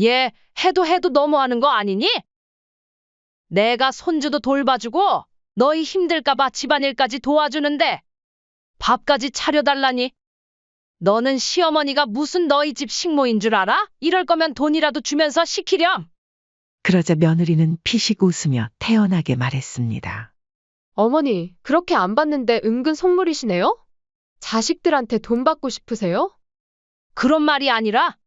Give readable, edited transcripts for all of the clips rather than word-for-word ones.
얘 해도 너무하는 거 아니니? 내가 손주도 돌봐주고 너희 힘들까봐 집안일까지 도와주는데 밥까지 차려달라니. 너는 시어머니가 무슨 너희 집 식모인 줄 알아? 이럴 거면 돈이라도 주면서 시키렴. 그러자 며느리는 피식 웃으며 태연하게 말했습니다. 어머니, 그렇게 안 받는데 은근 속물이시네요? 자식들한테 돈 받고 싶으세요? 그런 말이 아니라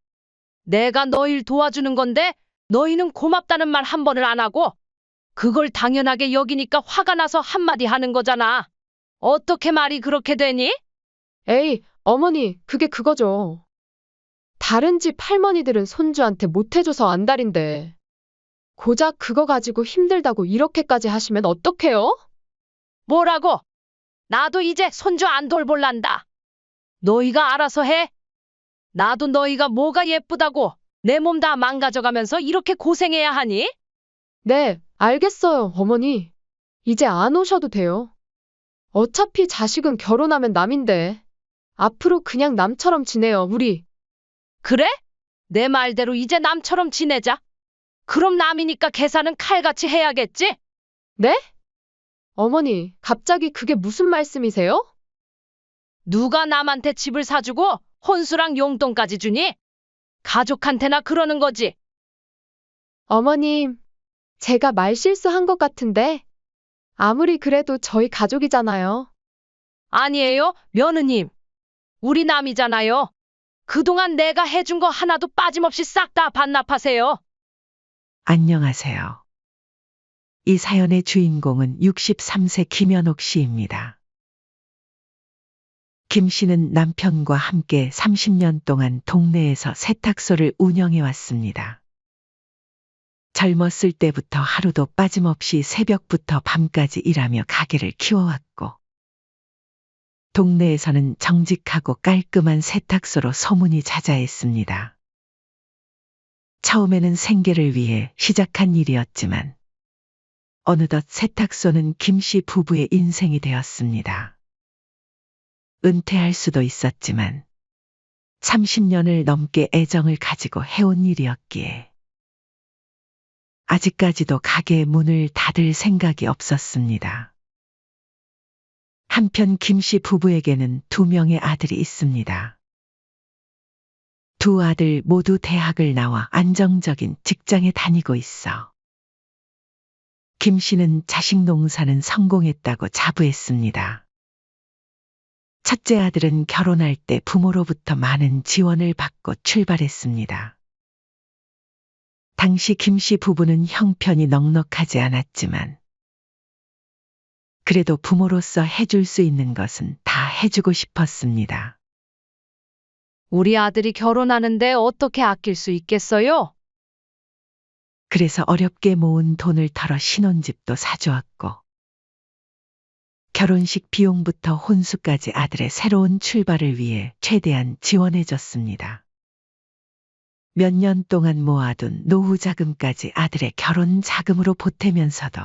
내가 너희를 도와주는 건데 너희는 고맙다는 말 한 번을 안 하고 그걸 당연하게 여기니까 화가 나서 한마디 하는 거잖아. 어떻게 말이 그렇게 되니? 에이, 어머니, 그게 그거죠. 다른 집 할머니들은 손주한테 못해줘서 안달인데 고작 그거 가지고 힘들다고 이렇게까지 하시면 어떡해요? 뭐라고? 나도 이제 손주 안 돌볼란다. 너희가 알아서 해. 나도 너희가 뭐가 예쁘다고 내 몸 다 망가져가면서 이렇게 고생해야 하니? 네, 알겠어요, 어머니. 이제 안 오셔도 돼요. 어차피 자식은 결혼하면 남인데 앞으로 그냥 남처럼 지내요, 우리. 그래? 내 말대로 이제 남처럼 지내자. 그럼 남이니까 계산은 칼같이 해야겠지? 네? 어머니, 갑자기 그게 무슨 말씀이세요? 누가 남한테 집을 사주고 혼수랑 용돈까지 주니? 가족한테나 그러는 거지. 어머님, 제가 말실수한 것 같은데 아무리 그래도 저희 가족이잖아요. 아니에요, 며느님. 우리 남이잖아요. 그동안 내가 해준 거 하나도 빠짐없이 싹 다 반납하세요. 안녕하세요. 이 사연의 주인공은 63세 김연옥 씨입니다. 김 씨는 남편과 함께 30년 동안 동네에서 세탁소를 운영해 왔습니다. 젊었을 때부터 하루도 빠짐없이 새벽부터 밤까지 일하며 가게를 키워왔고, 동네에서는 정직하고 깔끔한 세탁소로 소문이 자자했습니다. 처음에는 생계를 위해 시작한 일이었지만, 어느덧 세탁소는 김 씨 부부의 인생이 되었습니다. 은퇴할 수도 있었지만 30년을 넘게 애정을 가지고 해온 일이었기에 아직까지도 가게의 문을 닫을 생각이 없었습니다. 한편 김 씨 부부에게는 2명의 아들이 있습니다. 두 아들 모두 대학을 나와 안정적인 직장에 다니고 있어 김 씨는 자식 농사는 성공했다고 자부했습니다. 첫째 아들은 결혼할 때 부모로부터 많은 지원을 받고 출발했습니다. 당시 김 씨 부부는 형편이 넉넉하지 않았지만 그래도 부모로서 해줄 수 있는 것은 다 해주고 싶었습니다. 우리 아들이 결혼하는데 어떻게 아낄 수 있겠어요? 그래서 어렵게 모은 돈을 털어 신혼집도 사주었고 결혼식 비용부터 혼수까지 아들의 새로운 출발을 위해 최대한 지원해줬습니다. 몇 년 동안 모아둔 노후 자금까지 아들의 결혼 자금으로 보태면서도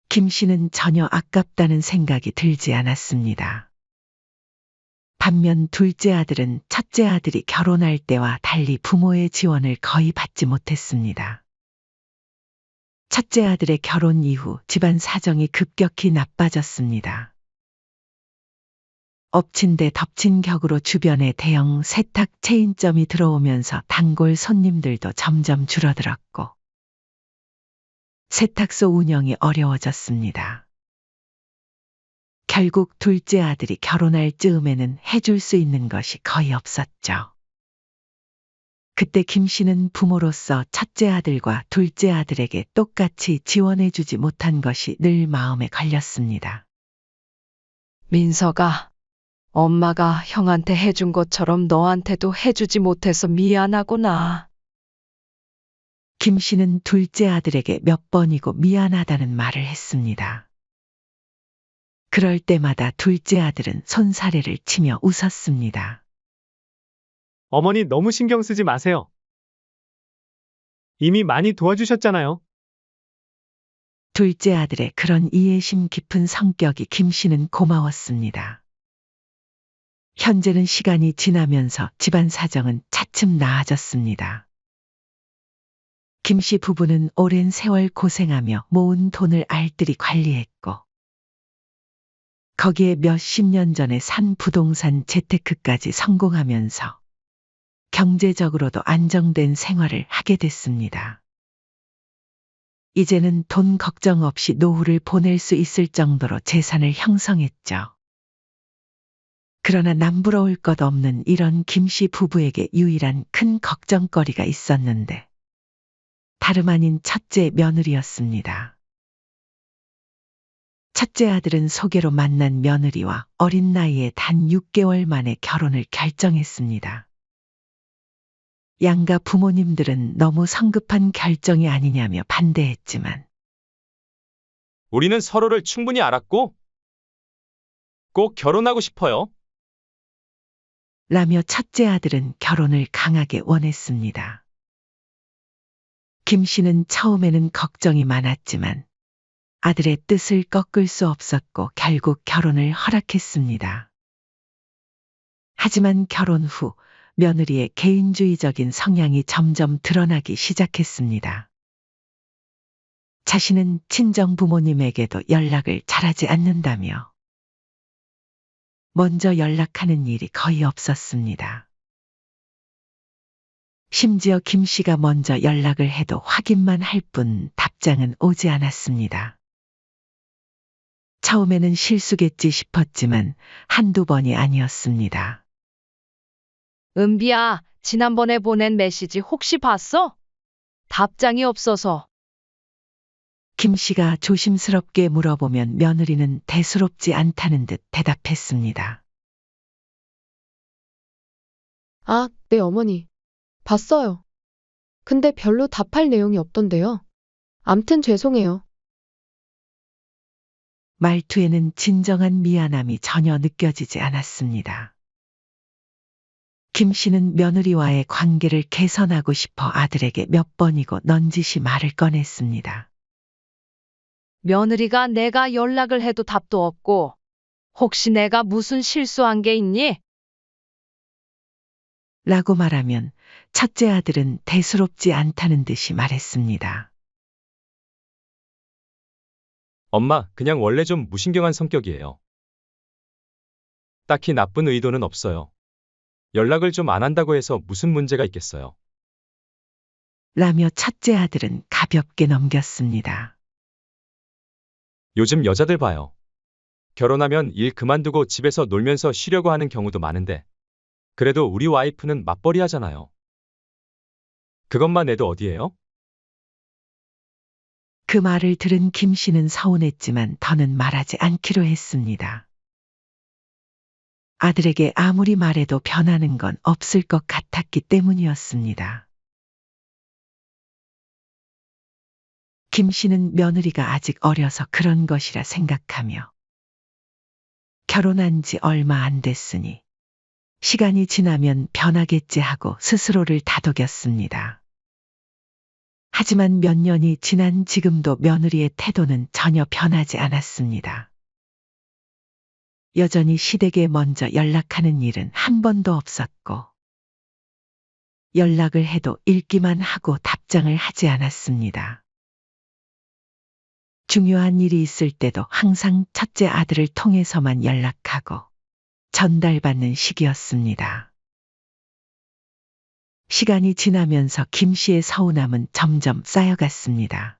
김 씨는 전혀 아깝다는 생각이 들지 않았습니다. 반면 둘째 아들은 첫째 아들이 결혼할 때와 달리 부모의 지원을 거의 받지 못했습니다. 첫째 아들의 결혼 이후 집안 사정이 급격히 나빠졌습니다. 엎친 데 덮친 격으로 주변에 대형 세탁 체인점이 들어오면서 단골 손님들도 점점 줄어들었고 세탁소 운영이 어려워졌습니다. 결국 둘째 아들이 결혼할 즈음에는 해줄 수 있는 것이 거의 없었죠. 그때 김 씨는 부모로서 첫째 아들과 둘째 아들에게 똑같이 지원해주지 못한 것이 늘 마음에 걸렸습니다. 민서가 엄마가 형한테 해준 것처럼 너한테도 해주지 못해서 미안하구나. 김 씨는 둘째 아들에게 몇 번이고 미안하다는 말을 했습니다. 그럴 때마다 둘째 아들은 손사래를 치며 웃었습니다. 어머니 너무 신경 쓰지 마세요. 이미 많이 도와주셨잖아요. 둘째 아들의 그런 이해심 깊은 성격이 김 씨는 고마웠습니다. 현재는 시간이 지나면서 집안 사정은 차츰 나아졌습니다. 김 씨 부부는 오랜 세월 고생하며 모은 돈을 알뜰히 관리했고, 거기에 몇십 년 전에 산 부동산 재테크까지 성공하면서 경제적으로도 안정된 생활을 하게 됐습니다. 이제는 돈 걱정 없이 노후를 보낼 수 있을 정도로 재산을 형성했죠. 그러나 남부러울 것 없는 이런 김 씨 부부에게 유일한 큰 걱정거리가 있었는데, 다름 아닌 첫째 며느리였습니다. 첫째 아들은 소개로 만난 며느리와 어린 나이에 단 6개월 만에 결혼을 결정했습니다. 양가 부모님들은 너무 성급한 결정이 아니냐며 반대했지만, 우리는 서로를 충분히 알았고 꼭 결혼하고 싶어요. 라며 첫째 아들은 결혼을 강하게 원했습니다. 김 씨는 처음에는 걱정이 많았지만 아들의 뜻을 꺾을 수 없었고 결국 결혼을 허락했습니다. 하지만 결혼 후 며느리의 개인주의적인 성향이 점점 드러나기 시작했습니다. 자신은 친정 부모님에게도 연락을 잘하지 않는다며 먼저 연락하는 일이 거의 없었습니다. 심지어 김 씨가 먼저 연락을 해도 확인만 할 뿐 답장은 오지 않았습니다. 처음에는 실수겠지 싶었지만 한두 번이 아니었습니다. 은비야, 지난번에 보낸 메시지 혹시 봤어? 답장이 없어서. 김 씨가 조심스럽게 물어보면 며느리는 대수롭지 않다는 듯 대답했습니다. 아, 네, 어머니. 봤어요. 근데 별로 답할 내용이 없던데요. 암튼 죄송해요. 말투에는 진정한 미안함이 전혀 느껴지지 않았습니다. 김 씨는 며느리와의 관계를 개선하고 싶어 아들에게 몇 번이고 넌지시 말을 꺼냈습니다. 며느리가 내가 연락을 해도 답도 없고, 혹시 내가 무슨 실수한 게 있니? 라고 말하면 첫째 아들은 대수롭지 않다는 듯이 말했습니다. 엄마, 그냥 원래 좀 무신경한 성격이에요. 딱히 나쁜 의도는 없어요. 연락을 좀 안 한다고 해서 무슨 문제가 있겠어요. 라며 첫째 아들은 가볍게 넘겼습니다. 요즘 여자들 봐요. 결혼하면 일 그만두고 집에서 놀면서 쉬려고 하는 경우도 많은데, 그래도 우리 와이프는 맞벌이 하잖아요. 그것만 해도 어디예요? 그 말을 들은 김 씨는 서운했지만 더는 말하지 않기로 했습니다. 아들에게 아무리 말해도 변하는 건 없을 것 같았기 때문이었습니다. 김 씨는 며느리가 아직 어려서 그런 것이라 생각하며 결혼한 지 얼마 안 됐으니 시간이 지나면 변하겠지 하고 스스로를 다독였습니다. 하지만 몇 년이 지난 지금도 며느리의 태도는 전혀 변하지 않았습니다. 여전히 시댁에 먼저 연락하는 일은 한 번도 없었고, 연락을 해도 읽기만 하고 답장을 하지 않았습니다. 중요한 일이 있을 때도 항상 첫째 아들을 통해서만 연락하고 전달받는 식이었습니다. 시간이 지나면서 김 씨의 서운함은 점점 쌓여갔습니다.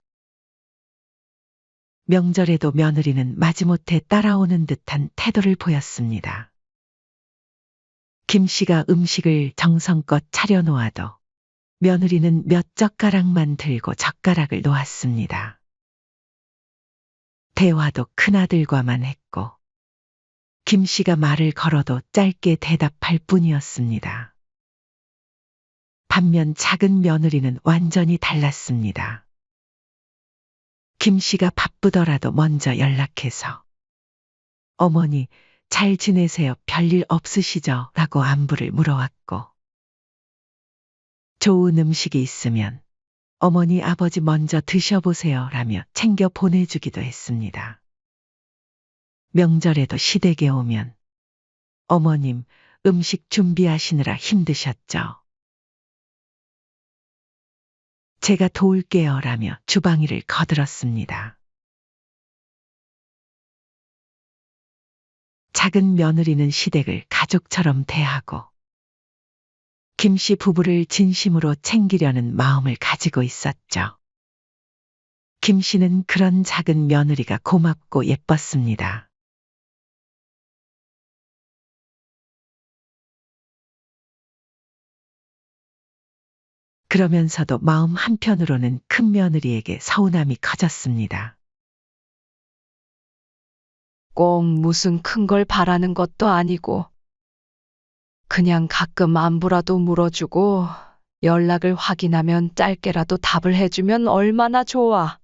명절에도 며느리는 마지못해 따라오는 듯한 태도를 보였습니다. 김 씨가 음식을 정성껏 차려놓아도 며느리는 몇 젓가락만 들고 젓가락을 놓았습니다. 대화도 큰아들과만 했고 김 씨가 말을 걸어도 짧게 대답할 뿐이었습니다. 반면 작은 며느리는 완전히 달랐습니다. 김 씨가 바쁘더라도 먼저 연락해서 어머니 잘 지내세요? 별일 없으시죠? 라고 안부를 물어왔고, 좋은 음식이 있으면 어머니 아버지 먼저 드셔보세요 라며 챙겨 보내주기도 했습니다. 명절에도 시댁에 오면 어머님 음식 준비하시느라 힘드셨죠. 제가 도울게요 라며 주방일을 거들었습니다. 작은 며느리는 시댁을 가족처럼 대하고 김 씨 부부를 진심으로 챙기려는 마음을 가지고 있었죠. 김 씨는 그런 작은 며느리가 고맙고 예뻤습니다. 그러면서도 마음 한편으로는 큰 며느리에게 서운함이 커졌습니다. 꼭 무슨 큰 걸 바라는 것도 아니고 그냥 가끔 안부라도 물어주고 연락을 확인하면 짧게라도 답을 해주면 얼마나 좋아.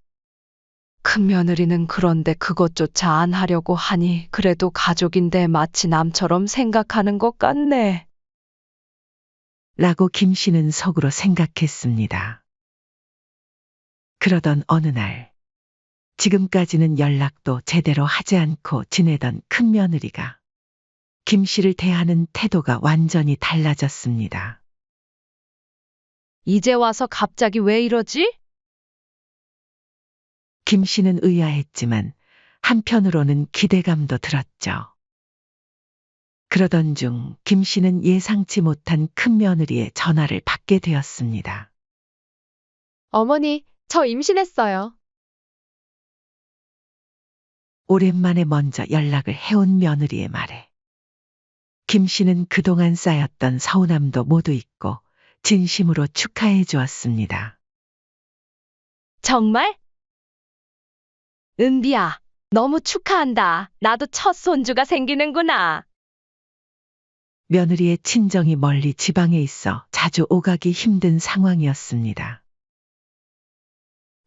큰 며느리는 그런데 그것조차 안 하려고 하니 그래도 가족인데 마치 남처럼 생각하는 것 같네. 라고 김 씨는 속으로 생각했습니다. 그러던 어느 날, 지금까지는 연락도 제대로 하지 않고 지내던 큰 며느리가 김 씨를 대하는 태도가 완전히 달라졌습니다. 이제 와서 갑자기 왜 이러지? 김 씨는 의아했지만 한편으로는 기대감도 들었죠. 그러던 중 김 씨는 예상치 못한 큰 며느리의 전화를 받게 되었습니다. 어머니, 저 임신했어요. 오랜만에 먼저 연락을 해온 며느리의 말에 김 씨는 그동안 쌓였던 서운함도 모두 잊고 진심으로 축하해 주었습니다. 정말? 은비야, 너무 축하한다. 나도 첫 손주가 생기는구나. 며느리의 친정이 멀리 지방에 있어 자주 오가기 힘든 상황이었습니다.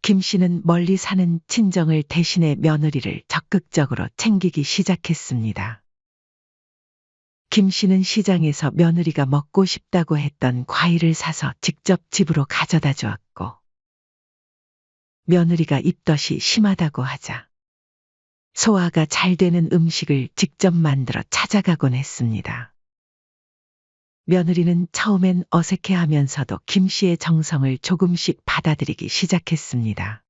김 씨는 멀리 사는 친정을 대신해 며느리를 적극적으로 챙기기 시작했습니다. 김 씨는 시장에서 며느리가 먹고 싶다고 했던 과일을 사서 직접 집으로 가져다 주었고, 며느리가 입덧이 심하다고 하자 소화가 잘 되는 음식을 직접 만들어 찾아가곤 했습니다. 며느리는 처음엔 어색해하면서도 김 씨의 정성을 조금씩 받아들이기 시작했습니다.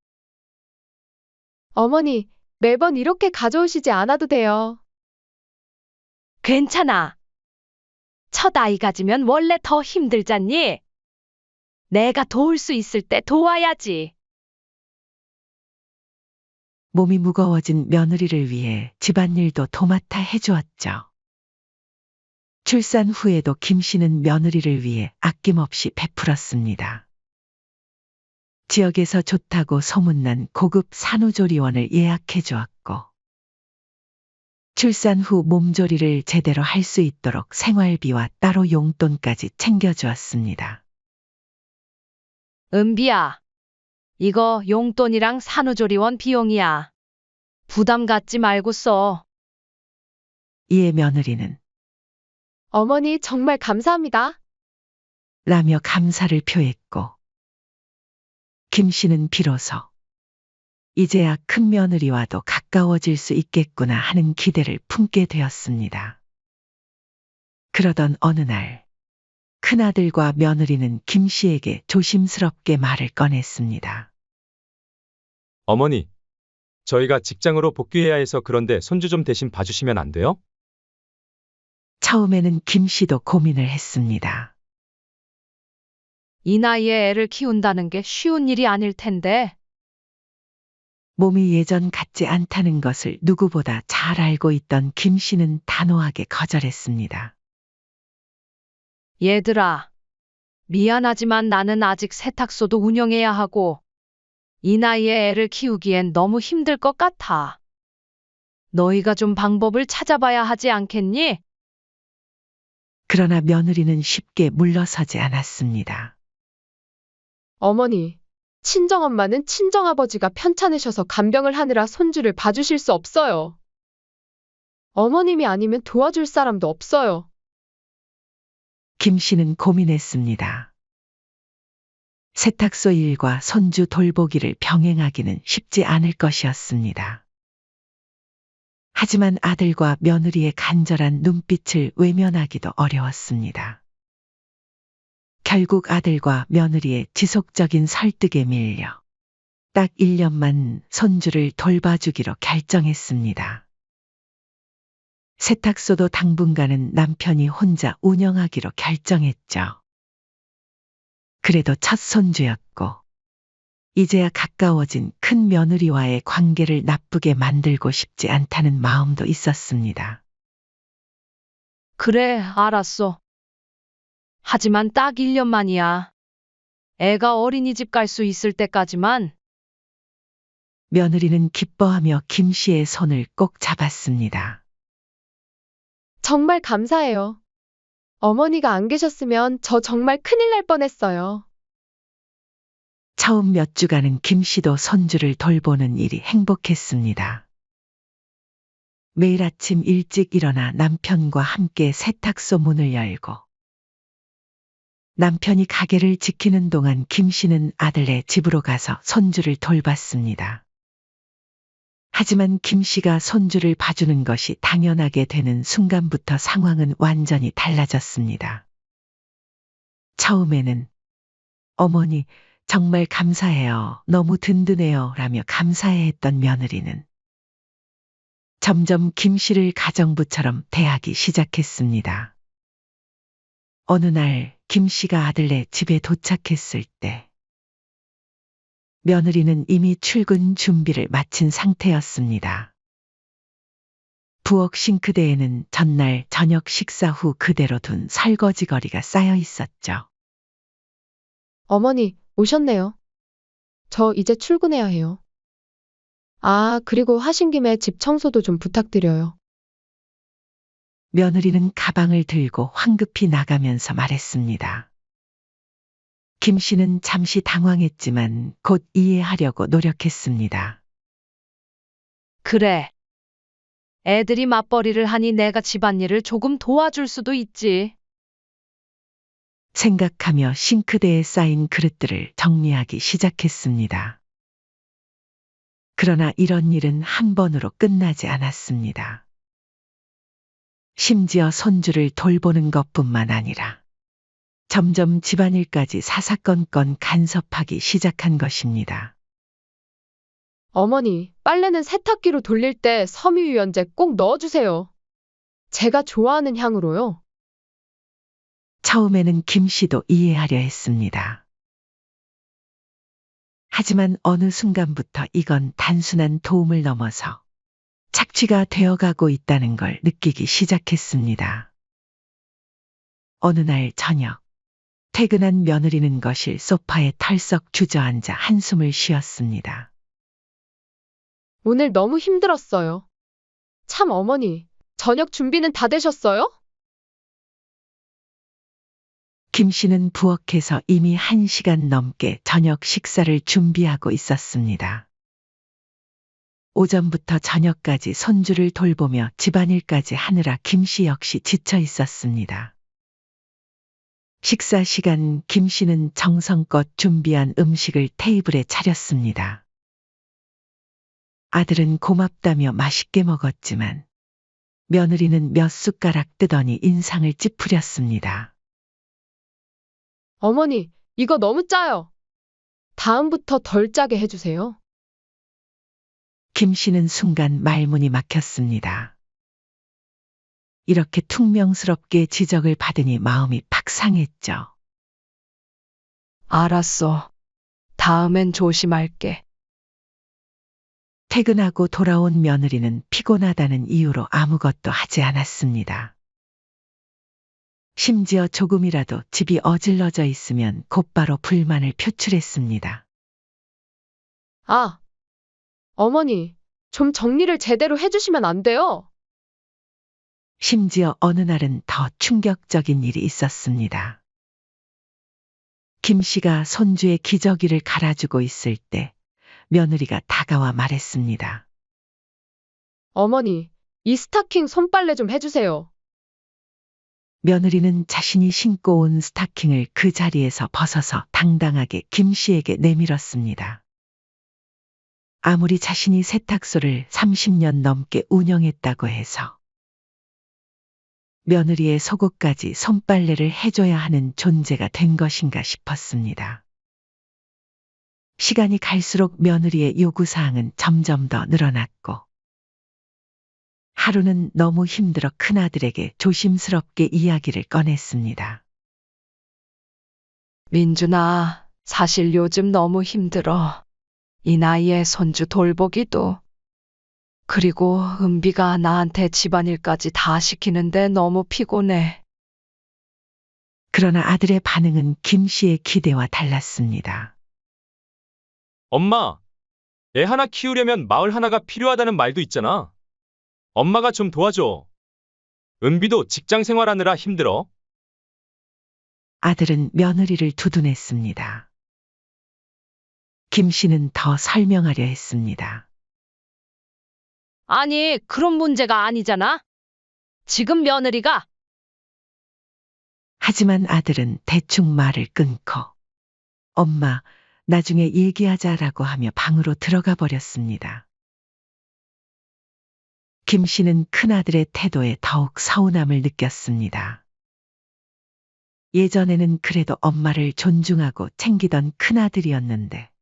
어머니, 매번 이렇게 가져오시지 않아도 돼요. 괜찮아. 첫 아이 가지면 원래 더 힘들잖니? 내가 도울 수 있을 때 도와야지. 몸이 무거워진 며느리를 위해 집안일도 도맡아 해주었죠. 출산 후에도 김 씨는 며느리를 위해 아낌없이 베풀었습니다. 지역에서 좋다고 소문난 고급 산후조리원을 예약해 주었고, 출산 후 몸조리를 제대로 할 수 있도록 생활비와 따로 용돈까지 챙겨주었습니다. 은비야, 이거 용돈이랑 산후조리원 비용이야. 부담 갖지 말고 써. 이에 며느리는 어머니, 정말 감사합니다. 라며 감사를 표했고, 김 씨는 비로소 이제야 큰 며느리와도 가까워질 수 있겠구나 하는 기대를 품게 되었습니다. 그러던 어느 날, 큰아들과 며느리는 김 씨에게 조심스럽게 말을 꺼냈습니다. 어머니, 저희가 직장으로 복귀해야 해서 그런데 손주 좀 대신 봐주시면 안 돼요? 처음에는 김 씨도 고민을 했습니다. 이 나이에 애를 키운다는 게 쉬운 일이 아닐 텐데. 몸이 예전 같지 않다는 것을 누구보다 잘 알고 있던 김 씨는 단호하게 거절했습니다. 얘들아, 미안하지만 나는 아직 세탁소도 운영해야 하고, 이 나이에 애를 키우기엔 너무 힘들 것 같아. 너희가 좀 방법을 찾아봐야 하지 않겠니? 그러나 며느리는 쉽게 물러서지 않았습니다. 어머니, 친정엄마는 친정아버지가 편찮으셔서 간병을 하느라 손주를 봐주실 수 없어요. 어머님이 아니면 도와줄 사람도 없어요. 김 씨는 고민했습니다. 세탁소 일과 손주 돌보기를 병행하기는 쉽지 않을 것이었습니다. 하지만 아들과 며느리의 간절한 눈빛을 외면하기도 어려웠습니다. 결국 아들과 며느리의 지속적인 설득에 밀려 딱 1년만 손주를 돌봐주기로 결정했습니다. 세탁소도 당분간은 남편이 혼자 운영하기로 결정했죠. 그래도 첫 손주였고, 이제야 가까워진 큰 며느리와의 관계를 나쁘게 만들고 싶지 않다는 마음도 있었습니다. 그래, 알았어. 하지만 딱 1년만이야. 애가 어린이집 갈 수 있을 때까지만. 며느리는 기뻐하며 김 씨의 손을 꼭 잡았습니다. 정말 감사해요. 어머니가 안 계셨으면 저 정말 큰일 날 뻔했어요. 처음 몇 주간은 김 씨도 손주를 돌보는 일이 행복했습니다. 매일 아침 일찍 일어나 남편과 함께 세탁소 문을 열고, 남편이 가게를 지키는 동안 김 씨는 아들네 집으로 가서 손주를 돌봤습니다. 하지만 김 씨가 손주를 봐주는 것이 당연하게 되는 순간부터 상황은 완전히 달라졌습니다. 처음에는 어머니, 정말 감사해요. 너무 든든해요. 라며 감사해했던 며느리는 점점 김 씨를 가정부처럼 대하기 시작했습니다. 어느 날 김 씨가 아들네 집에 도착했을 때 며느리는 이미 출근 준비를 마친 상태였습니다. 부엌 싱크대에는 전날 저녁 식사 후 그대로 둔 설거지거리가 쌓여 있었죠. 어머니, 오셨네요. 저 이제 출근해야 해요. 아, 그리고 하신 김에 집 청소도 좀 부탁드려요. 며느리는 가방을 들고 황급히 나가면서 말했습니다. 김 씨는 잠시 당황했지만 곧 이해하려고 노력했습니다. 그래. 애들이 맞벌이를 하니 내가 집안일을 조금 도와줄 수도 있지. 생각하며 싱크대에 쌓인 그릇들을 정리하기 시작했습니다. 그러나 이런 일은 한 번으로 끝나지 않았습니다. 심지어 손주를 돌보는 것뿐만 아니라 점점 집안일까지 사사건건 간섭하기 시작한 것입니다. 어머니, 빨래는 세탁기로 돌릴 때 섬유유연제 꼭 넣어주세요. 제가 좋아하는 향으로요. 처음에는 김 씨도 이해하려 했습니다. 하지만 어느 순간부터 이건 단순한 도움을 넘어서 착취가 되어가고 있다는 걸 느끼기 시작했습니다. 어느 날 저녁, 퇴근한 며느리는 거실 소파에 털썩 주저앉아 한숨을 쉬었습니다. 오늘 너무 힘들었어요. 참 어머니, 저녁 준비는 다 되셨어요? 김 씨는 부엌에서 이미 1시간 넘게 저녁 식사를 준비하고 있었습니다. 오전부터 저녁까지 손주를 돌보며 집안일까지 하느라 김 씨 역시 지쳐 있었습니다. 식사 시간 김 씨는 정성껏 준비한 음식을 테이블에 차렸습니다. 아들은 고맙다며 맛있게 먹었지만 며느리는 몇 숟가락 뜨더니 인상을 찌푸렸습니다. 어머니, 이거 너무 짜요. 다음부터 덜 짜게 해주세요. 김 씨는 순간 말문이 막혔습니다. 이렇게 퉁명스럽게 지적을 받으니 마음이 팍 상했죠. 알았어. 다음엔 조심할게. 퇴근하고 돌아온 며느리는 피곤하다는 이유로 아무것도 하지 않았습니다. 심지어 조금이라도 집이 어질러져 있으면 곧바로 불만을 표출했습니다. 아, 어머니, 좀 정리를 제대로 해주시면 안 돼요? 심지어 어느 날은 더 충격적인 일이 있었습니다. 김 씨가 손주의 기저귀를 갈아주고 있을 때 며느리가 다가와 말했습니다. 어머니, 이 스타킹 손빨래 좀 해주세요. 며느리는 자신이 신고 온 스타킹을 그 자리에서 벗어서 당당하게 김 씨에게 내밀었습니다. 아무리 자신이 세탁소를 30년 넘게 운영했다고 해서 며느리의 속옷까지 손빨래를 해줘야 하는 존재가 된 것인가 싶었습니다. 시간이 갈수록 며느리의 요구사항은 점점 더 늘어났고 하루는 너무 힘들어 큰아들에게 조심스럽게 이야기를 꺼냈습니다. 민준아, 사실 요즘 너무 힘들어. 이 나이에 손주 돌보기도. 그리고 은비가 나한테 집안일까지 다 시키는데 너무 피곤해. 그러나 아들의 반응은 김 씨의 기대와 달랐습니다. 엄마, 애 하나 키우려면 마을 하나가 필요하다는 말도 있잖아. 엄마가 좀 도와줘. 은비도 직장 생활하느라 힘들어. 아들은 며느리를 두둔했습니다. 김 씨는 더 설명하려 했습니다. 아니, 그런 문제가 아니잖아. 지금 며느리가 하지만 아들은 대충 말을 끊고 엄마, 나중에 얘기하자라고 하며 방으로 들어가 버렸습니다. 김 씨는 큰아들의 태도에 더욱 서운함을 느꼈습니다. 예전에는 그래도 엄마를 존중하고 챙기던 큰아들이었는데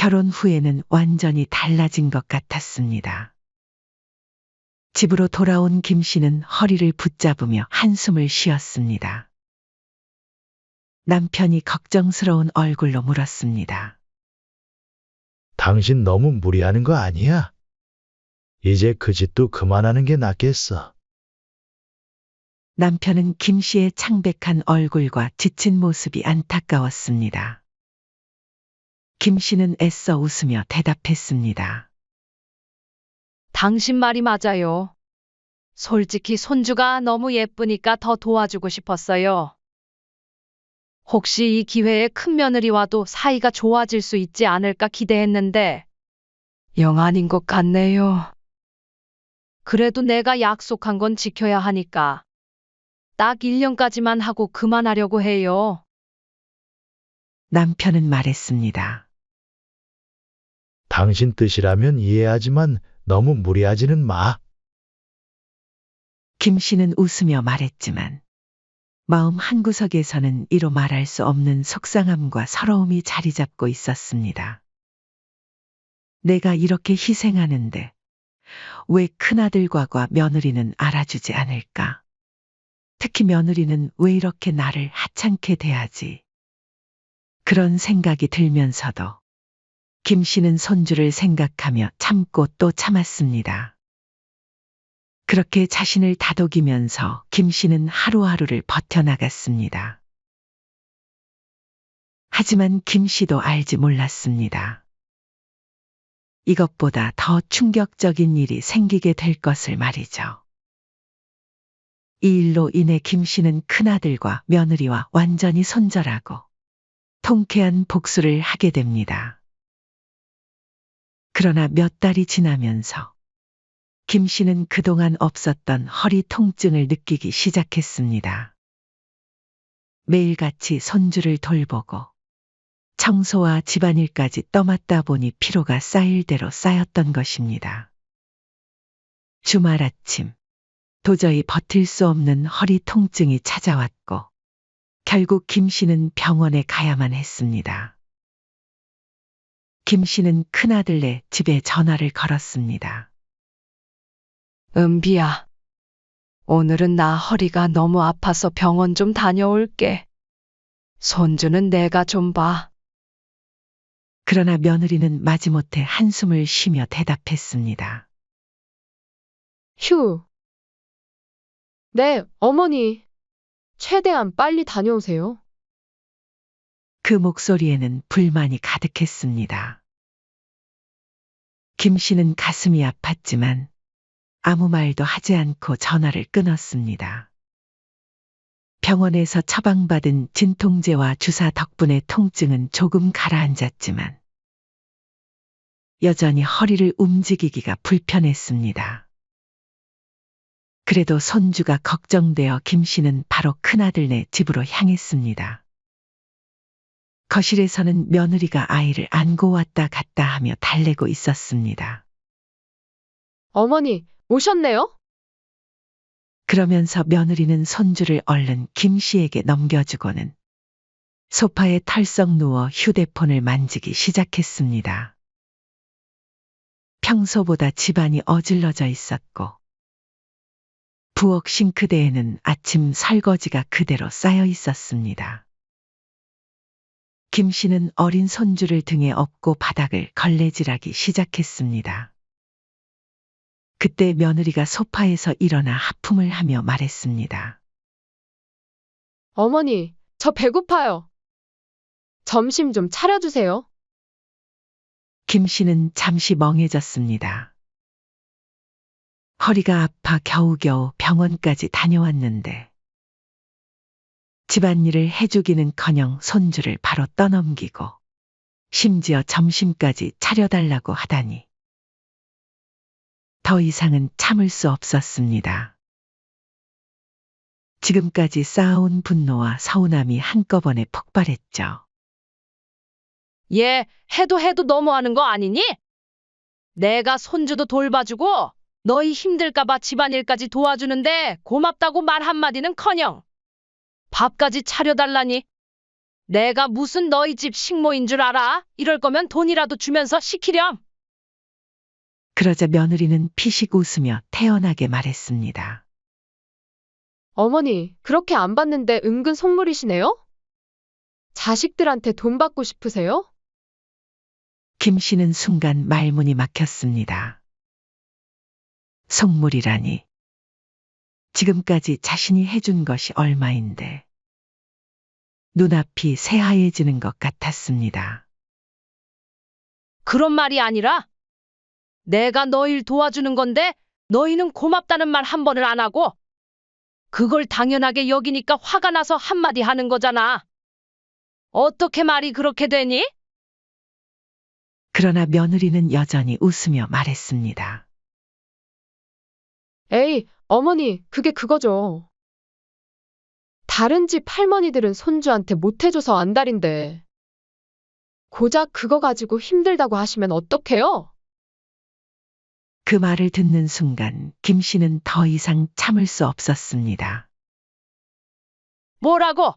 결혼 후에는 완전히 달라진 것 같았습니다. 집으로 돌아온 김 씨는 허리를 붙잡으며 한숨을 쉬었습니다. 남편이 걱정스러운 얼굴로 물었습니다. 당신 너무 무리하는 거 아니야? 이제 그 짓도 그만하는 게 낫겠어. 남편은 김 씨의 창백한 얼굴과 지친 모습이 안타까웠습니다. 김 씨는 애써 웃으며 대답했습니다. 당신 말이 맞아요. 솔직히 손주가 너무 예쁘니까 더 도와주고 싶었어요. 혹시 이 기회에 큰 며느리와도 사이가 좋아질 수 있지 않을까 기대했는데 영 아닌 것 같네요. 그래도 내가 약속한 건 지켜야 하니까 딱 1년까지만 하고 그만하려고 해요. 남편은 말했습니다. 당신 뜻이라면 이해하지만 너무 무리하지는 마. 김 씨는 웃으며 말했지만 마음 한구석에서는 이로 말할 수 없는 속상함과 서러움이 자리 잡고 있었습니다. 내가 이렇게 희생하는데 왜 큰아들과 며느리는 알아주지 않을까? 특히 며느리는 왜 이렇게 나를 하찮게 대하지? 그런 생각이 들면서도 김 씨는 손주를 생각하며 참고 또 참았습니다. 그렇게 자신을 다독이면서 김 씨는 하루하루를 버텨나갔습니다. 하지만 김 씨도 알지 몰랐습니다. 이것보다 더 충격적인 일이 생기게 될 것을 말이죠. 이 일로 인해 김 씨는 큰아들과 며느리와 완전히 손절하고 통쾌한 복수를 하게 됩니다. 그러나 몇 달이 지나면서 김 씨는 그동안 없었던 허리 통증을 느끼기 시작했습니다. 매일같이 손주를 돌보고 청소와 집안일까지 떠맡다 보니 피로가 쌓일 대로 쌓였던 것입니다. 주말 아침, 도저히 버틸 수 없는 허리 통증이 찾아왔고 결국 김 씨는 병원에 가야만 했습니다. 김 씨는 큰아들네 집에 전화를 걸었습니다. 은비야, 오늘은 나 허리가 너무 아파서 병원 좀 다녀올게. 손주는 내가 좀 봐. 그러나 며느리는 마지못해 한숨을 쉬며 대답했습니다. 휴. 네, 어머니. 최대한 빨리 다녀오세요. 그 목소리에는 불만이 가득했습니다. 김 씨는 가슴이 아팠지만 아무 말도 하지 않고 전화를 끊었습니다. 병원에서 처방받은 진통제와 주사 덕분에 통증은 조금 가라앉았지만 여전히 허리를 움직이기가 불편했습니다. 그래도 손주가 걱정되어 김 씨는 바로 큰아들네 집으로 향했습니다. 거실에서는 며느리가 아이를 안고 왔다 갔다 하며 달래고 있었습니다. 어머니, 오셨네요? 그러면서 며느리는 손주를 얼른 김 씨에게 넘겨주고는 소파에 털썩 누워 휴대폰을 만지기 시작했습니다. 평소보다 집안이 어질러져 있었고 부엌 싱크대에는 아침 설거지가 그대로 쌓여 있었습니다. 김 씨는 어린 손주를 등에 업고 바닥을 걸레질하기 시작했습니다. 그때 며느리가 소파에서 일어나 하품을 하며 말했습니다. 어머니, 저 배고파요. 점심 좀 차려주세요. 김 씨는 잠시 멍해졌습니다. 허리가 아파 겨우겨우 병원까지 다녀왔는데 집안일을 해주기는커녕 손주를 바로 떠넘기고 심지어 점심까지 차려달라고 하다니 더 이상은 참을 수 없었습니다. 지금까지 쌓아온 분노와 서운함이 한꺼번에 폭발했죠. 얘 해도 너무하는 거 아니니? 내가 손주도 돌봐주고 너희 힘들까봐 집안일까지 도와주는데 고맙다고 말 한마디는커녕 밥까지 차려달라니. 내가 무슨 너희 집 식모인 줄 알아? 이럴 거면 돈이라도 주면서 시키렴. 그러자 며느리는 피식 웃으며 태연하게 말했습니다. 어머니, 그렇게 안 받는데 은근 속물이시네요? 자식들한테 돈 받고 싶으세요? 김 씨는 순간 말문이 막혔습니다. 속물이라니. 지금까지 자신이 해준 것이 얼마인데. 눈앞이 새하얘지는 것 같았습니다. 그런 말이 아니라 내가 너희를 도와주는 건데 너희는 고맙다는 말 한 번을 안 하고 그걸 당연하게 여기니까 화가 나서 한마디 하는 거잖아. 어떻게 말이 그렇게 되니? 그러나 며느리는 여전히 웃으며 말했습니다. 에이, 어머니, 그게 그거죠. 다른 집 할머니들은 손주한테 못해줘서 안달인데 고작 그거 가지고 힘들다고 하시면 어떡해요? 그 말을 듣는 순간 김 씨는 더 이상 참을 수 없었습니다. 뭐라고?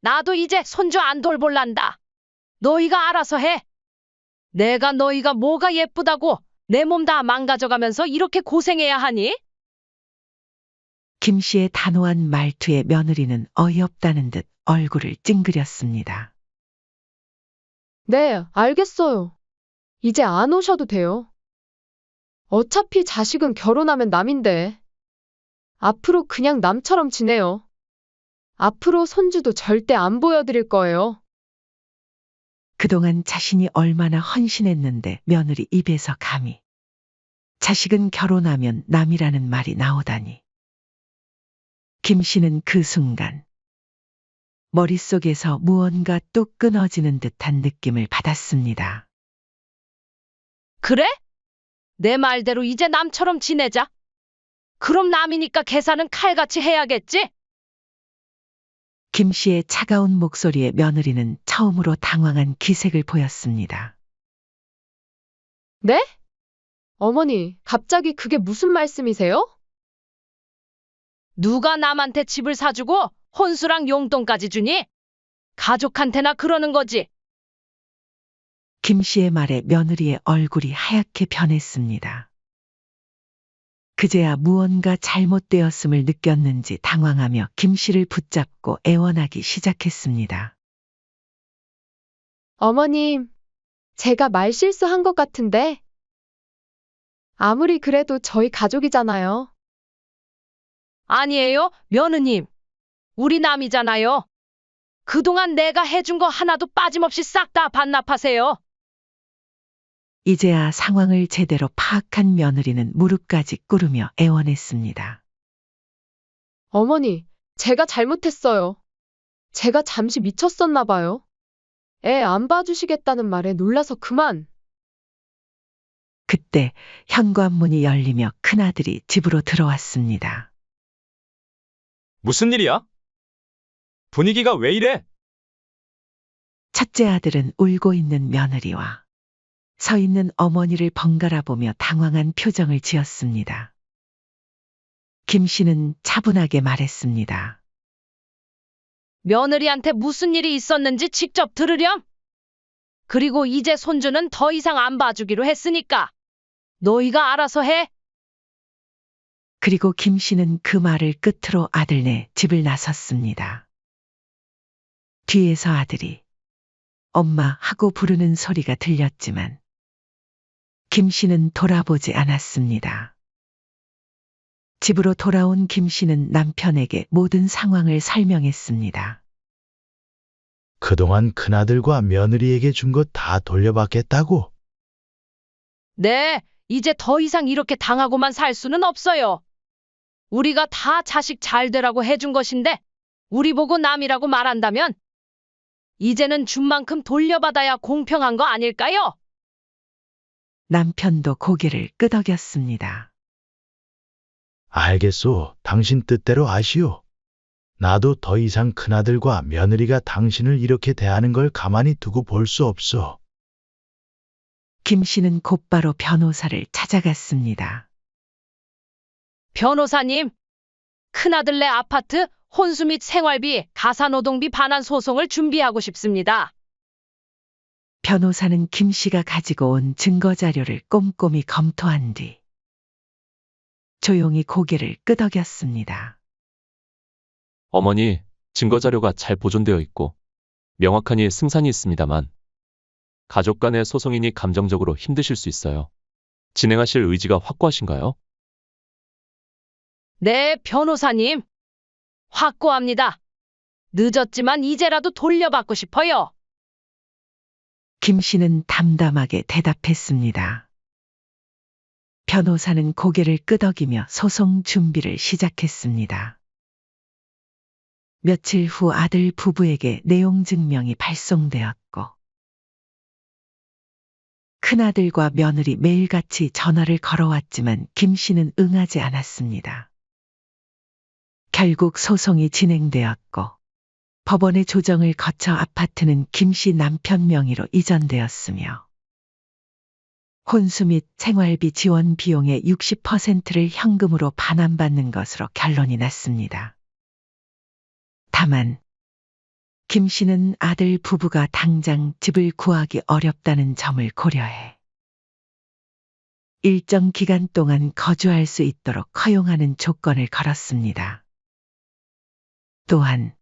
나도 이제 손주 안 돌볼란다. 너희가 알아서 해. 내가 너희가 뭐가 예쁘다고 내 몸 다 망가져가면서 이렇게 고생해야 하니? 김 씨의 단호한 말투에 며느리는 어이없다는 듯 얼굴을 찡그렸습니다. 네, 알겠어요. 이제 안 오셔도 돼요. 어차피 자식은 결혼하면 남인데. 앞으로 그냥 남처럼 지내요. 앞으로 손주도 절대 안 보여드릴 거예요. 그동안 자신이 얼마나 헌신했는데 며느리 입에서 감히 자식은 결혼하면 남이라는 말이 나오다니. 김 씨는 그 순간 머릿속에서 무언가 뚝 끊어지는 듯한 느낌을 받았습니다. 그래? 내 말대로 이제 남처럼 지내자. 그럼 남이니까 계산은 칼같이 해야겠지? 김 씨의 차가운 목소리에 며느리는 처음으로 당황한 기색을 보였습니다. 네? 어머니, 갑자기 그게 무슨 말씀이세요? 누가 남한테 집을 사주고 혼수랑 용돈까지 주니? 가족한테나 그러는 거지. 김 씨의 말에 며느리의 얼굴이 하얗게 변했습니다. 그제야 무언가 잘못되었음을 느꼈는지 당황하며 김 씨를 붙잡고 애원하기 시작했습니다. 어머님, 제가 말실수한 것 같은데. 아무리 그래도 저희 가족이잖아요. 아니에요, 며느님. 우리 남이잖아요. 그동안 내가 해준 거 하나도 빠짐없이 싹 다 반납하세요. 이제야 상황을 제대로 파악한 며느리는 무릎까지 꿇으며 애원했습니다. 어머니, 제가 잘못했어요. 제가 잠시 미쳤었나 봐요. 애 안 봐주시겠다는 말에 놀라서 그만. 그때 현관문이 열리며 큰아들이 집으로 들어왔습니다. 무슨 일이야? 분위기가 왜 이래? 첫째 아들은 울고 있는 며느리와 서 있는 어머니를 번갈아 보며 당황한 표정을 지었습니다. 김 씨는 차분하게 말했습니다. 며느리한테 무슨 일이 있었는지 직접 들으렴. 그리고 이제 손주는 더 이상 안 봐주기로 했으니까 너희가 알아서 해. 그리고 김 씨는 그 말을 끝으로 아들네 집을 나섰습니다. 뒤에서 아들이 엄마 하고 부르는 소리가 들렸지만 김 씨는 돌아보지 않았습니다. 집으로 돌아온 김 씨는 남편에게 모든 상황을 설명했습니다. 그동안 큰아들과 며느리에게 준 것 다 돌려받겠다고? 네, 이제 더 이상 이렇게 당하고만 살 수는 없어요. 우리가 다 자식 잘 되라고 해준 것인데 우리 보고 남이라고 말한다면 이제는 준 만큼 돌려받아야 공평한 거 아닐까요? 남편도 고개를 끄덕였습니다. 알겠소. 당신 뜻대로 하시오. 나도 더 이상 큰아들과 며느리가 당신을 이렇게 대하는 걸 가만히 두고 볼 수 없소. 김 씨는 곧바로 변호사를 찾아갔습니다. 변호사님, 큰아들네 아파트 혼수 및 생활비, 가사노동비 반환 소송을 준비하고 싶습니다. 변호사는 김 씨가 가지고 온 증거 자료를 꼼꼼히 검토한 뒤 조용히 고개를 끄덕였습니다. 어머니, 증거자료가 잘 보존되어 있고 명확하니 승산이 있습니다만 가족 간의 소송이니 감정적으로 힘드실 수 있어요. 진행하실 의지가 확고하신가요? 네, 변호사님. 확고합니다. 늦었지만 이제라도 돌려받고 싶어요. 김 씨는 담담하게 대답했습니다. 변호사는 고개를 끄덕이며 소송 준비를 시작했습니다. 며칠 후 아들 부부에게 내용 증명이 발송되었고 큰아들과 며느리 매일같이 전화를 걸어왔지만 김 씨는 응하지 않았습니다. 결국 소송이 진행되었고 법원의 조정을 거쳐 아파트는 김 씨 남편 명의로 이전되었으며 혼수 및 생활비 지원 비용의 60%를 현금으로 반환받는 것으로 결론이 났습니다. 다만 김 씨는 아들 부부가 당장 집을 구하기 어렵다는 점을 고려해 일정 기간 동안 거주할 수 있도록 허용하는 조건을 걸었습니다. 또한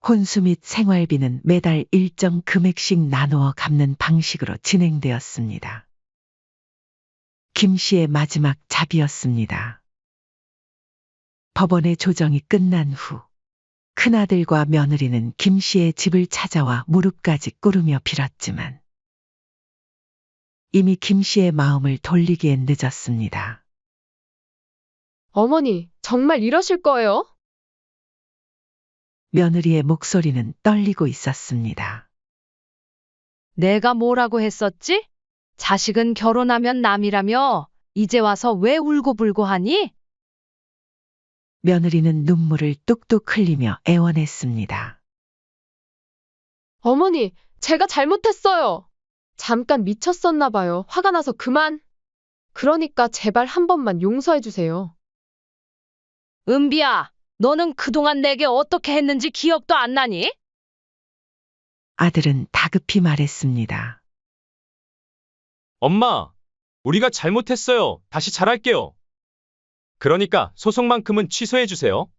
혼수 및 생활비는 매달 일정 금액씩 나누어 갚는 방식으로 진행되었습니다. 김 씨의 마지막 잡이었습니다. 법원의 조정이 끝난 후 큰아들과 며느리는 김 씨의 집을 찾아와 무릎까지 꿇으며 빌었지만 이미 김 씨의 마음을 돌리기엔 늦었습니다. 어머니, 정말 이러실 거예요? 며느리의 목소리는 떨리고 있었습니다. 내가 뭐라고 했었지? 자식은 결혼하면 남이라며 이제 와서 왜 울고불고 하니? 며느리는 눈물을 뚝뚝 흘리며 애원했습니다. 어머니, 제가 잘못했어요. 잠깐 미쳤었나 봐요. 화가 나서 그만. 그러니까 제발 한 번만 용서해 주세요. 은비야, 너는 그동안 내게 어떻게 했는지 기억도 안 나니? 아들은 다급히 말했습니다. 엄마, 우리가 잘못했어요. 다시 잘할게요. 그러니까 소송만큼은 취소해 주세요.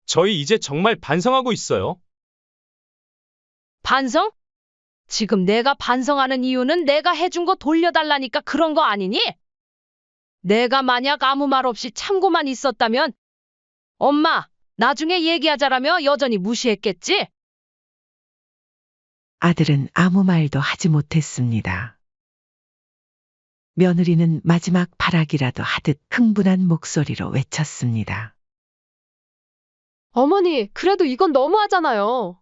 저희 이제 정말 반성하고 있어요. 반성? 지금 내가 반성하는 이유는 내가 해준 거 돌려달라니까 그런 거 아니니? 내가 만약 아무 말 없이 참고만 있었다면 엄마, 나중에 얘기하자라며 여전히 무시했겠지? 아들은 아무 말도 하지 못했습니다. 며느리는 마지막 발악이라도 하듯 흥분한 목소리로 외쳤습니다. 어머니, 그래도 이건 너무하잖아요.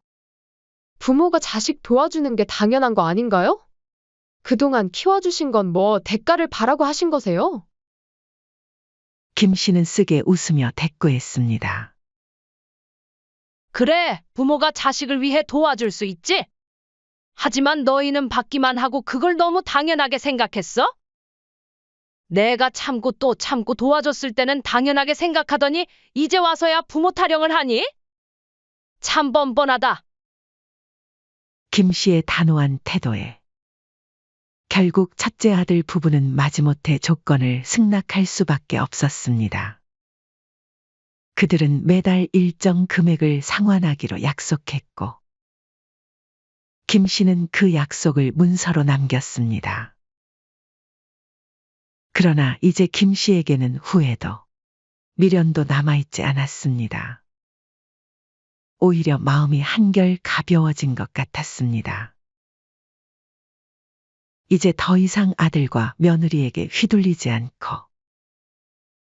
부모가 자식 도와주는 게 당연한 거 아닌가요? 그동안 키워주신 건 뭐 대가를 바라고 하신 거세요? 김 씨는 쓰게 웃으며 대꾸했습니다. 그래, 부모가 자식을 위해 도와줄 수 있지? 하지만 너희는 받기만 하고 그걸 너무 당연하게 생각했어? 내가 참고 또 참고 도와줬을 때는 당연하게 생각하더니 이제 와서야 부모 타령을 하니? 참 뻔뻔하다. 김 씨의 단호한 태도에 결국 첫째 아들 부부는 마지못해 조건을 승낙할 수밖에 없었습니다. 그들은 매달 일정 금액을 상환하기로 약속했고, 김 씨는 그 약속을 문서로 남겼습니다. 그러나 이제 김 씨에게는 후회도, 미련도 남아있지 않았습니다. 오히려 마음이 한결 가벼워진 것 같았습니다. 이제 더 이상 아들과 며느리에게 휘둘리지 않고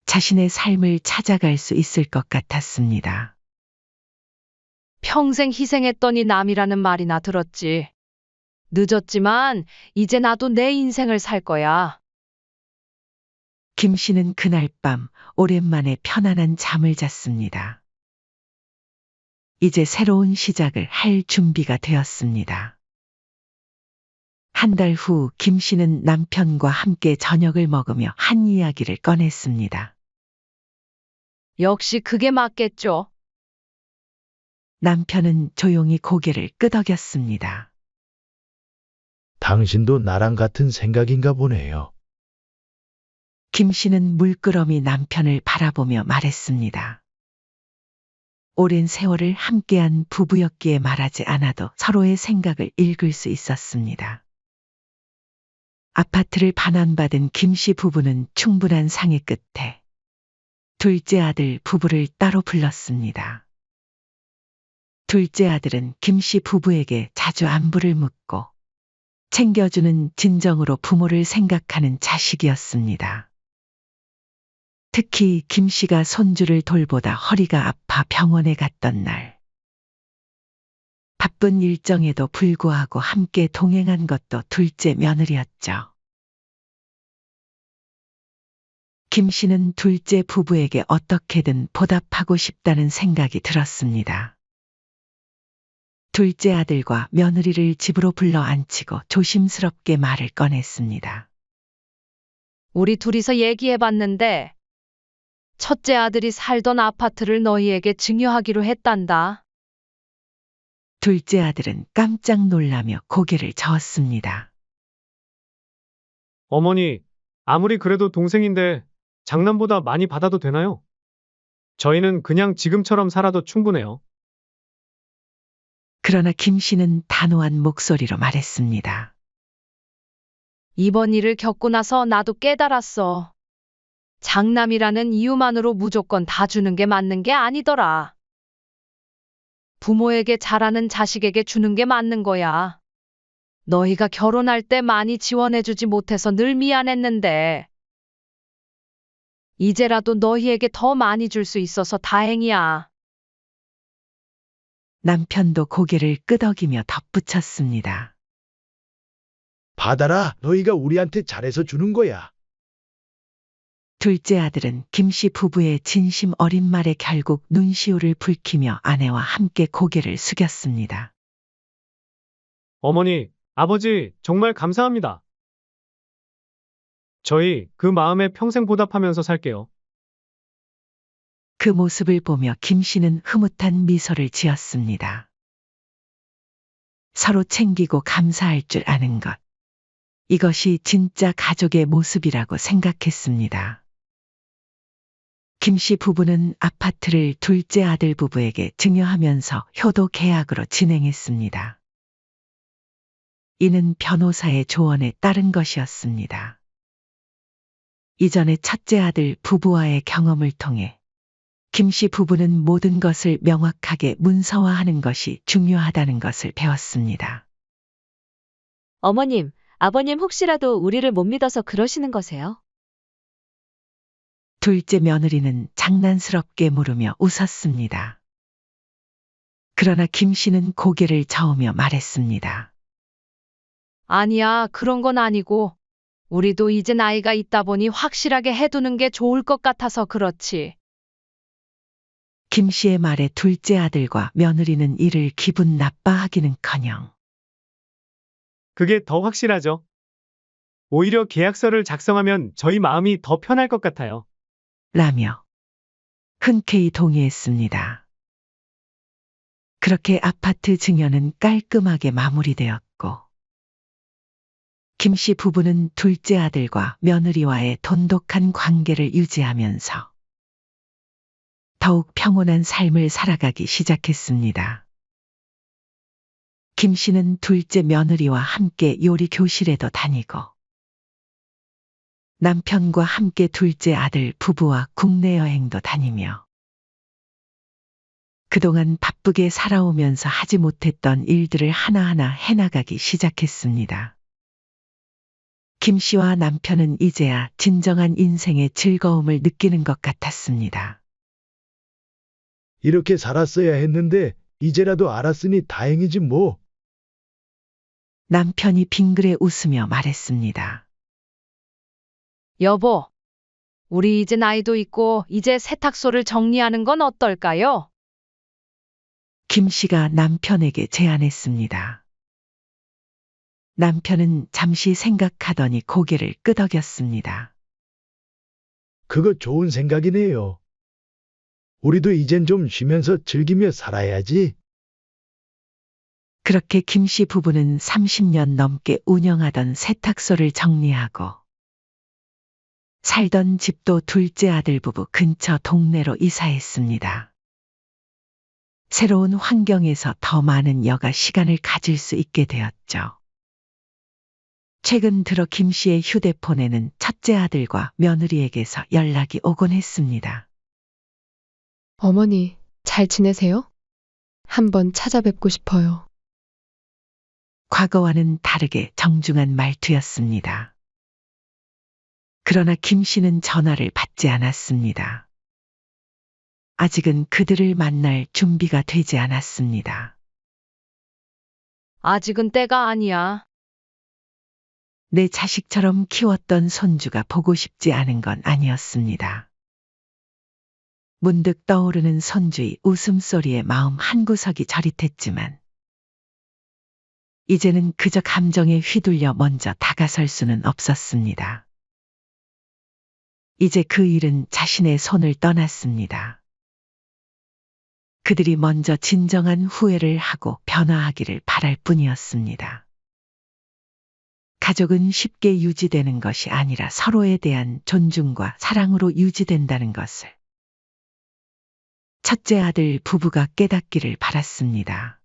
자신의 삶을 찾아갈 수 있을 것 같았습니다. 평생 희생했더니 남이라는 말이나 들었지. 늦었지만 이제 나도 내 인생을 살 거야. 김 씨는 그날 밤 오랜만에 편안한 잠을 잤습니다. 이제 새로운 시작을 할 준비가 되었습니다. 한 달 후 김 씨는 남편과 함께 저녁을 먹으며 한 이야기를 꺼냈습니다. 역시 그게 맞겠죠. 남편은 조용히 고개를 끄덕였습니다. 당신도 나랑 같은 생각인가 보네요. 김 씨는 물끄러미 남편을 바라보며 말했습니다. 오랜 세월을 함께한 부부였기에 말하지 않아도 서로의 생각을 읽을 수 있었습니다. 아파트를 반환받은 김 씨 부부는 충분한 상의 끝에 둘째 아들 부부를 따로 불렀습니다. 둘째 아들은 김 씨 부부에게 자주 안부를 묻고 챙겨주는 진정으로 부모를 생각하는 자식이었습니다. 특히 김 씨가 손주를 돌보다 허리가 아파 병원에 갔던 날, 바쁜 일정에도 불구하고 함께 동행한 것도 둘째 며느리였죠. 김 씨는 둘째 부부에게 어떻게든 보답하고 싶다는 생각이 들었습니다. 둘째 아들과 며느리를 집으로 불러 앉히고 조심스럽게 말을 꺼냈습니다. 우리 둘이서 얘기해봤는데 첫째 아들이 살던 아파트를 너희에게 증여하기로 했단다. 둘째 아들은 깜짝 놀라며 고개를 저었습니다. 어머니, 아무리 그래도 동생인데 장남보다 많이 받아도 되나요? 저희는 그냥 지금처럼 살아도 충분해요. 그러나 김 씨는 단호한 목소리로 말했습니다. 이번 일을 겪고 나서 나도 깨달았어. 장남이라는 이유만으로 무조건 다 주는 게 맞는 게 아니더라. 부모에게 잘하는 자식에게 주는 게 맞는 거야. 너희가 결혼할 때 많이 지원해주지 못해서 늘 미안했는데, 이제라도 너희에게 더 많이 줄 수 있어서 다행이야. 남편도 고개를 끄덕이며 덧붙였습니다. 받아라. 너희가 우리한테 잘해서 주는 거야. 둘째 아들은 김 씨 부부의 진심 어린 말에 결국 눈시울을 붉히며 아내와 함께 고개를 숙였습니다. 어머니, 아버지, 정말 감사합니다. 저희 그 마음에 평생 보답하면서 살게요. 그 모습을 보며 김 씨는 흐뭇한 미소를 지었습니다. 서로 챙기고 감사할 줄 아는 것. 이것이 진짜 가족의 모습이라고 생각했습니다. 김 씨 부부는 아파트를 둘째 아들 부부에게 증여하면서 효도 계약으로 진행했습니다. 이는 변호사의 조언에 따른 것이었습니다. 이전에 첫째 아들 부부와의 경험을 통해 김 씨 부부는 모든 것을 명확하게 문서화하는 것이 중요하다는 것을 배웠습니다. 어머님, 아버님 혹시라도 우리를 못 믿어서 그러시는 거세요? 둘째 며느리는 장난스럽게 물으며 웃었습니다. 그러나 김 씨는 고개를 저으며 말했습니다. 아니야, 그런 건 아니고, 우리도 이제 나이가 있다 보니 확실하게 해두는 게 좋을 것 같아서 그렇지. 김 씨의 말에 둘째 아들과 며느리는 이를 기분 나빠하기는커녕 그게 더 확실하죠. 오히려 계약서를 작성하면 저희 마음이 더 편할 것 같아요. 라며 흔쾌히 동의했습니다. 그렇게 아파트 증여는 깔끔하게 마무리되었고, 김씨 부부는 둘째 아들과 며느리와의 돈독한 관계를 유지하면서 더욱 평온한 삶을 살아가기 시작했습니다. 김씨는 둘째 며느리와 함께 요리 교실에도 다니고, 남편과 함께 둘째 아들 부부와 국내 여행도 다니며, 그동안 바쁘게 살아오면서 하지 못했던 일들을 하나하나 해나가기 시작했습니다. 김 씨와 남편은 이제야 진정한 인생의 즐거움을 느끼는 것 같았습니다. 이렇게 살았어야 했는데 이제라도 알았으니 다행이지 뭐. 남편이 빙그레 웃으며 말했습니다. 여보, 우리 이제 나이도 있고 이제 세탁소를 정리하는 건 어떨까요? 김 씨가 남편에게 제안했습니다. 남편은 잠시 생각하더니 고개를 끄덕였습니다. 그거 좋은 생각이네요. 우리도 이젠 좀 쉬면서 즐기며 살아야지. 그렇게 김 씨 부부는 30년 넘게 운영하던 세탁소를 정리하고, 살던 집도 둘째 아들 부부 근처 동네로 이사했습니다. 새로운 환경에서 더 많은 여가 시간을 가질 수 있게 되었죠. 최근 들어 김 씨의 휴대폰에는 첫째 아들과 며느리에게서 연락이 오곤 했습니다. 어머니, 잘 지내세요? 한번 찾아뵙고 싶어요. 과거와는 다르게 정중한 말투였습니다. 그러나 김 씨는 전화를 받지 않았습니다. 아직은 그들을 만날 준비가 되지 않았습니다. 아직은 때가 아니야. 내 자식처럼 키웠던 손주가 보고 싶지 않은 건 아니었습니다. 문득 떠오르는 손주의 웃음소리에 마음 한구석이 저릿했지만, 이제는 그저 감정에 휘둘려 먼저 다가설 수는 없었습니다. 이제 그 일은 자신의 손을 떠났습니다. 그들이 먼저 진정한 후회를 하고 변화하기를 바랄 뿐이었습니다. 가족은 쉽게 유지되는 것이 아니라 서로에 대한 존중과 사랑으로 유지된다는 것을 첫째 아들 부부가 깨닫기를 바랐습니다.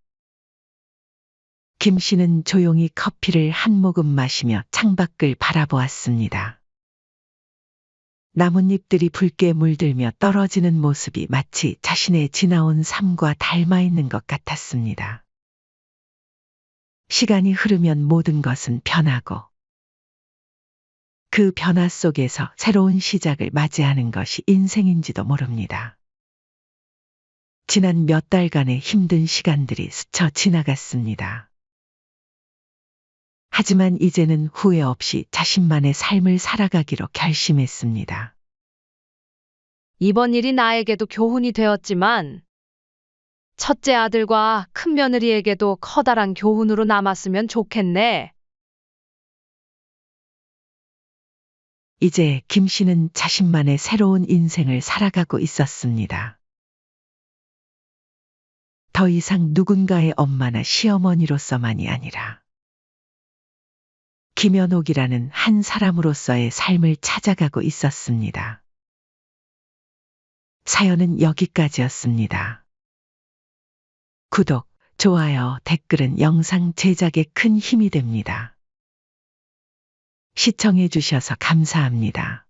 김 씨는 조용히 커피를 한 모금 마시며 창밖을 바라보았습니다. 나뭇잎들이 붉게 물들며 떨어지는 모습이 마치 자신의 지나온 삶과 닮아 있는 것 같았습니다. 시간이 흐르면 모든 것은 변하고, 그 변화 속에서 새로운 시작을 맞이하는 것이 인생인지도 모릅니다. 지난 몇 달간의 힘든 시간들이 스쳐 지나갔습니다. 하지만 이제는 후회 없이 자신만의 삶을 살아가기로 결심했습니다. 이번 일이 나에게도 교훈이 되었지만, 첫째 아들과 큰 며느리에게도 커다란 교훈으로 남았으면 좋겠네. 이제 김 씨는 자신만의 새로운 인생을 살아가고 있었습니다. 더 이상 누군가의 엄마나 시어머니로서만이 아니라 김연옥이라는 한 사람으로서의 삶을 찾아가고 있었습니다. 사연은 여기까지였습니다. 구독, 좋아요, 댓글은 영상 제작에 큰 힘이 됩니다. 시청해 주셔서 감사합니다.